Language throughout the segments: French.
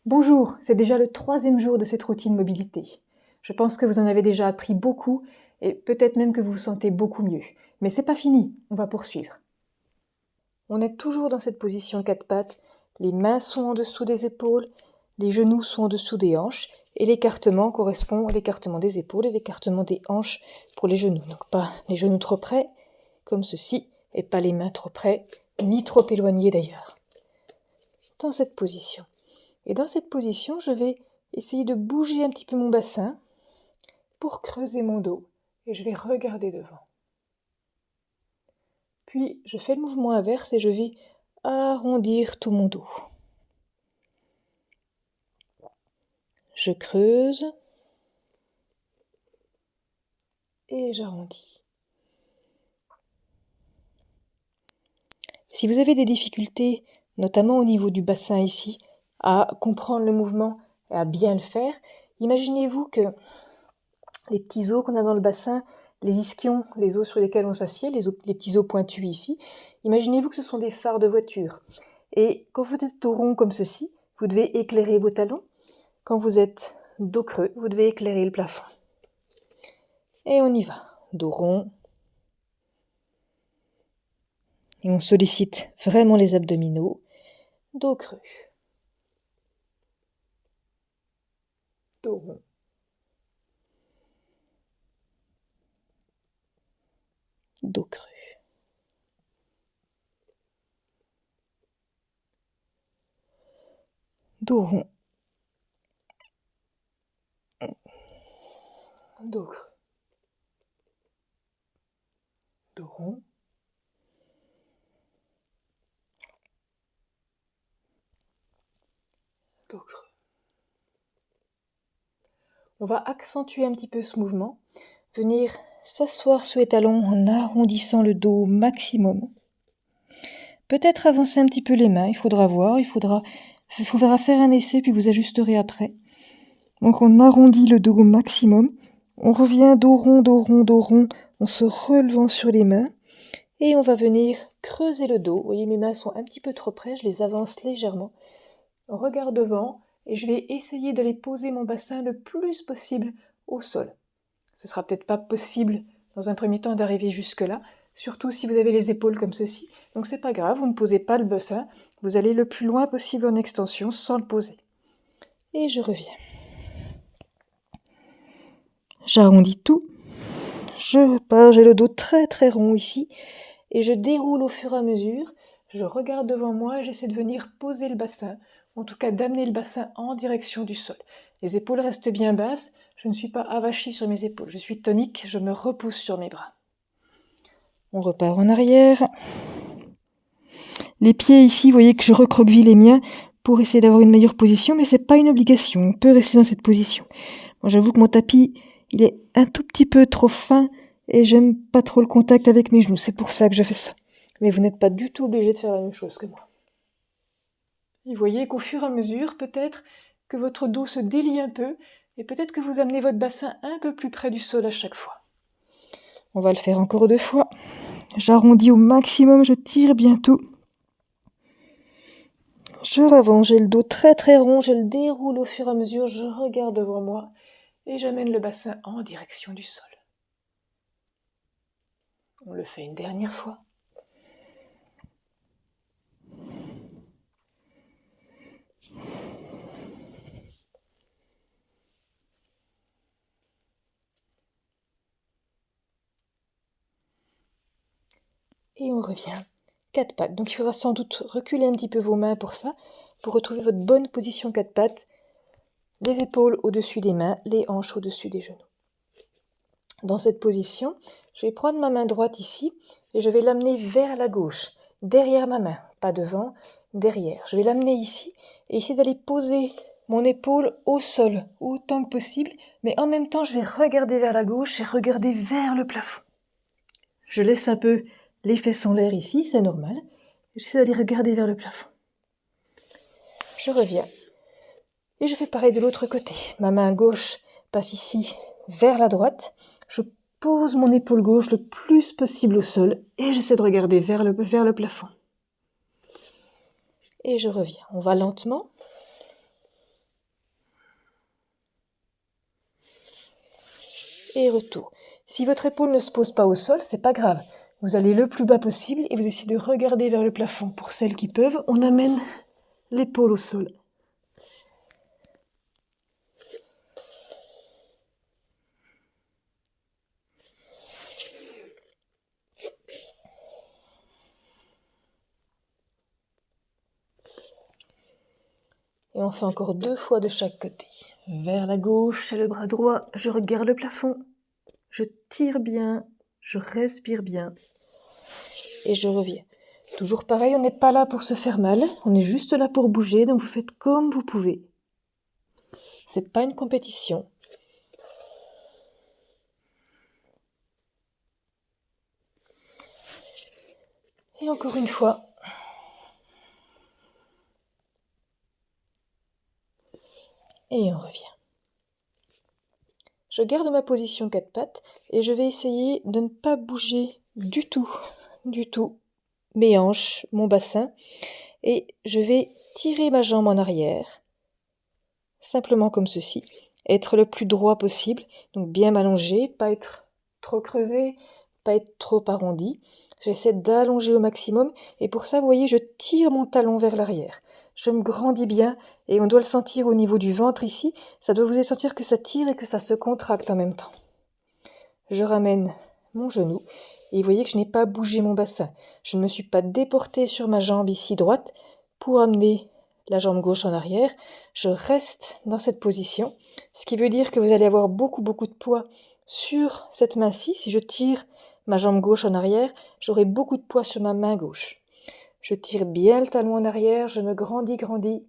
Bonjour, c'est déjà le 3e jour de cette routine mobilité. Je pense que vous en avez déjà appris beaucoup et peut-être même que vous vous sentez beaucoup mieux. Mais c'est pas fini, on va poursuivre. On est toujours dans cette position 4 pattes, les mains sont en dessous des épaules, les genoux sont en dessous des hanches et l'écartement correspond à l'écartement des épaules et l'écartement des hanches pour les genoux. Donc pas les genoux trop près, comme ceci, et pas les mains trop près, ni trop éloignées d'ailleurs. Dans cette position. Et dans cette position, je vais essayer de bouger un petit peu mon bassin pour creuser mon dos et je vais regarder devant. Puis, je fais le mouvement inverse et je vais arrondir tout mon dos. Je creuse et j'arrondis. Si vous avez des difficultés, notamment au niveau du bassin ici, à comprendre le mouvement et à bien le faire, imaginez-vous que les petits os qu'on a dans le bassin, les ischions, les os sur lesquels on s'assied, les petits os pointus ici, imaginez-vous que ce sont des phares de voiture. Et quand vous êtes dos rond comme ceci, vous devez éclairer vos talons. Quand vous êtes dos creux, vous devez éclairer le plafond. Et on y va. Dos rond. Et on sollicite vraiment les abdominaux. Dos creux. Dos rond. Dos creux. Dos rond. Dos creux. Dos rond. Dos creux. On va accentuer un petit peu ce mouvement, venir s'asseoir sur les talons en arrondissant le dos au maximum. Peut-être avancer un petit peu les mains, il faudra voir, il faudra faire un essai puis vous ajusterez après. Donc on arrondit le dos au maximum, on revient dos rond, dos rond, dos rond, en se relevant sur les mains et on va venir creuser le dos. Vous voyez mes mains sont un petit peu trop près, je les avance légèrement. On regarde devant et je vais essayer d'aller poser mon bassin le plus possible au sol. Ce sera peut-être pas possible dans un premier temps d'arriver jusque-là, surtout si vous avez les épaules comme ceci. Donc c'est pas grave, vous ne posez pas le bassin, vous allez le plus loin possible en extension sans le poser. Et je reviens. J'arrondis tout. Je repars, j'ai le dos très très rond ici et je déroule au fur et à mesure. Je regarde devant moi et j'essaie de venir poser le bassin, en tout cas d'amener le bassin en direction du sol. Les épaules restent bien basses, je ne suis pas avachie sur mes épaules, je suis tonique, je me repousse sur mes bras. On repart en arrière. Les pieds ici, vous voyez que je recroqueville les miens pour essayer d'avoir une meilleure position, mais c'est pas une obligation, on peut rester dans cette position. Moi j'avoue que mon tapis, il est un tout petit peu trop fin et j'aime pas trop le contact avec mes genoux, c'est pour ça que je fais ça. Mais vous n'êtes pas du tout obligé de faire la même chose que moi. Et vous voyez qu'au fur et à mesure, peut-être que votre dos se délie un peu et peut-être que vous amenez votre bassin un peu plus près du sol à chaque fois. On va le faire encore 2 fois. J'arrondis au maximum, je tire bien tout. Je l'avance, j'ai le dos très très rond, je le déroule au fur et à mesure, je regarde devant moi et j'amène le bassin en direction du sol. On le fait une dernière fois. Et on revient. 4 pattes. Donc il faudra sans doute reculer un petit peu vos mains pour ça, pour retrouver votre bonne position 4 pattes. Les épaules au-dessus des mains, les hanches au-dessus des genoux. Dans cette position, je vais prendre ma main droite ici et je vais l'amener vers la gauche, derrière ma main, pas devant, derrière. Je vais l'amener ici et essayer d'aller poser mon épaule au sol autant que possible, mais en même temps je vais regarder vers la gauche et regarder vers le plafond. Je laisse un peu les fesses en l'air ici, c'est normal. J'essaie d'aller regarder vers le plafond. Je reviens. Et je fais pareil de l'autre côté. Ma main gauche passe ici vers la droite. Je pose mon épaule gauche le plus possible au sol et j'essaie de regarder vers le plafond. Et je reviens. On va lentement. et retour. Si votre épaule ne se pose pas au sol, c'est pas grave. Vous allez le plus bas possible et vous essayez de regarder vers le plafond. Pour celles qui peuvent, on amène l'épaule au sol. Et on fait encore 2 fois de chaque côté. Vers la gauche et le bras droit, je regarde le plafond. Je tire bien, je respire bien. Et je reviens. Toujours pareil, on n'est pas là pour se faire mal, on est juste là pour bouger, donc vous faites comme vous pouvez. C'est pas une compétition. Et encore une fois. Et on revient. Je garde ma position 4 pattes et je vais essayer de ne pas bouger du tout, mes hanches, mon bassin. Et je vais tirer ma jambe en arrière, simplement comme ceci. Être le plus droit possible, donc bien m'allonger, pas être trop creusé, pas être trop arrondi. J'essaie d'allonger au maximum et pour ça, vous voyez, je tire mon talon vers l'arrière. Je me grandis bien et on doit le sentir au niveau du ventre ici. Ça doit vous sentir que ça tire et que ça se contracte en même temps. Je ramène mon genou et vous voyez que je n'ai pas bougé mon bassin. Je ne me suis pas déportée sur ma jambe ici droite pour amener la jambe gauche en arrière. Je reste dans cette position, ce qui veut dire que vous allez avoir beaucoup de poids sur cette main-ci. Si je tire ma jambe gauche en arrière, j'aurai beaucoup de poids sur ma main gauche. Je tire bien le talon en arrière, je me grandis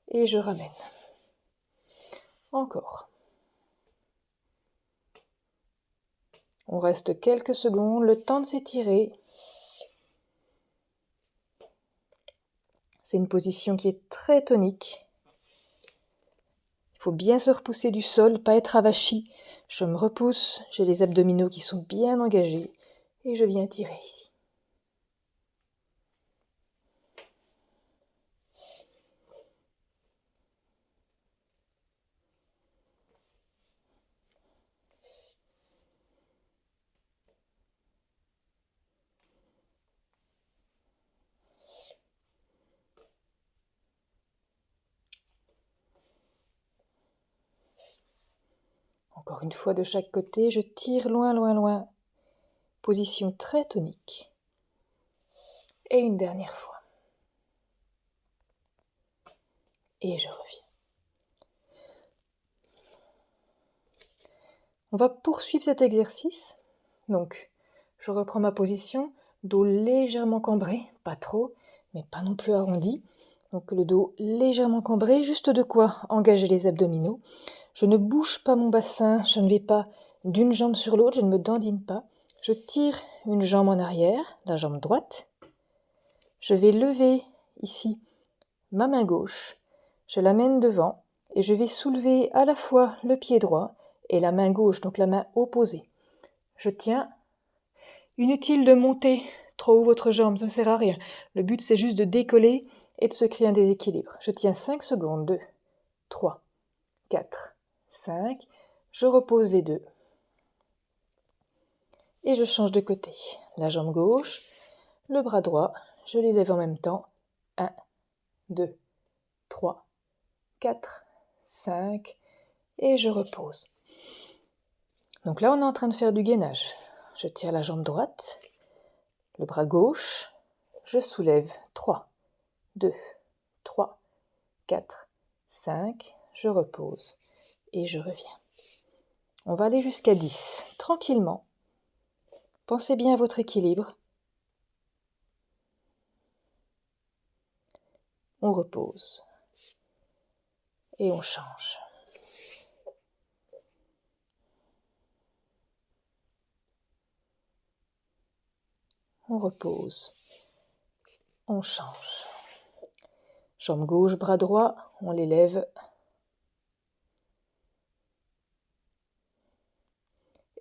et je ramène. Encore. On reste quelques secondes, le temps de s'étirer. C'est une position qui est très tonique. Il faut bien se repousser du sol, pas être avachi. Je me repousse, j'ai les abdominaux qui sont bien engagés et je viens tirer ici. Encore une fois de chaque côté, je tire loin. Position très tonique. Et une dernière fois. Et je reviens. On va poursuivre cet exercice. Donc, je reprends ma position, dos légèrement cambré, pas trop, mais pas non plus arrondi. Donc le dos légèrement cambré, juste de quoi engager les abdominaux. Je ne bouge pas mon bassin, je ne vais pas d'une jambe sur l'autre, je ne me dandine pas. Je tire une jambe en arrière, la jambe droite. Je vais lever ici ma main gauche, je l'amène devant et je vais soulever à la fois le pied droit et la main gauche, donc la main opposée. Je tiens. Inutile de monter trop haut votre jambe, ça ne sert à rien. Le but c'est juste de décoller et de se créer un déséquilibre. Je tiens 5 secondes, 2, 3, 4, 5. Je repose les deux. Et je change de côté. La jambe gauche, le bras droit, je les lève en même temps. 1, 2, 3, 4, 5. Et je repose. Donc là on est en train de faire du gainage. Je tire la jambe droite, le bras gauche, je soulève 3, 2, 3, 4, 5, je repose et je reviens. On va aller jusqu'à 10, tranquillement. Pensez bien à votre équilibre. On repose et on change. On repose, on change. Jambe gauche, bras droit, on les lève.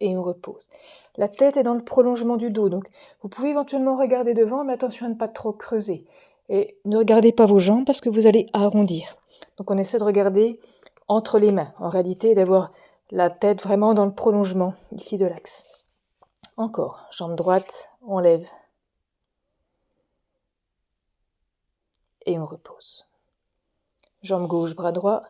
Et on repose. La tête est dans le prolongement du dos, donc vous pouvez éventuellement regarder devant, mais attention à ne pas trop creuser. Et ne regardez pas vos jambes parce que vous allez arrondir. Donc on essaie de regarder entre les mains, en réalité d'avoir La tête vraiment dans le prolongement, ici de l'axe. Encore, jambe droite, on lève. Et on repose. Jambe gauche, bras droit.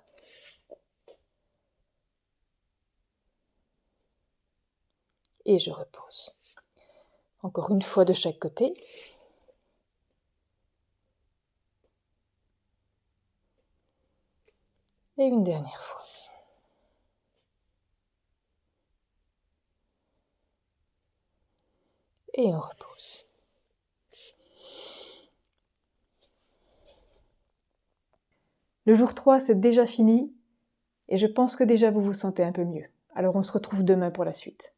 Et je repose. Encore une fois de chaque côté. Et une dernière fois. Et on repose. Le jour 3, c'est déjà fini et je pense que déjà vous vous sentez un peu mieux. Alors on se retrouve demain pour la suite.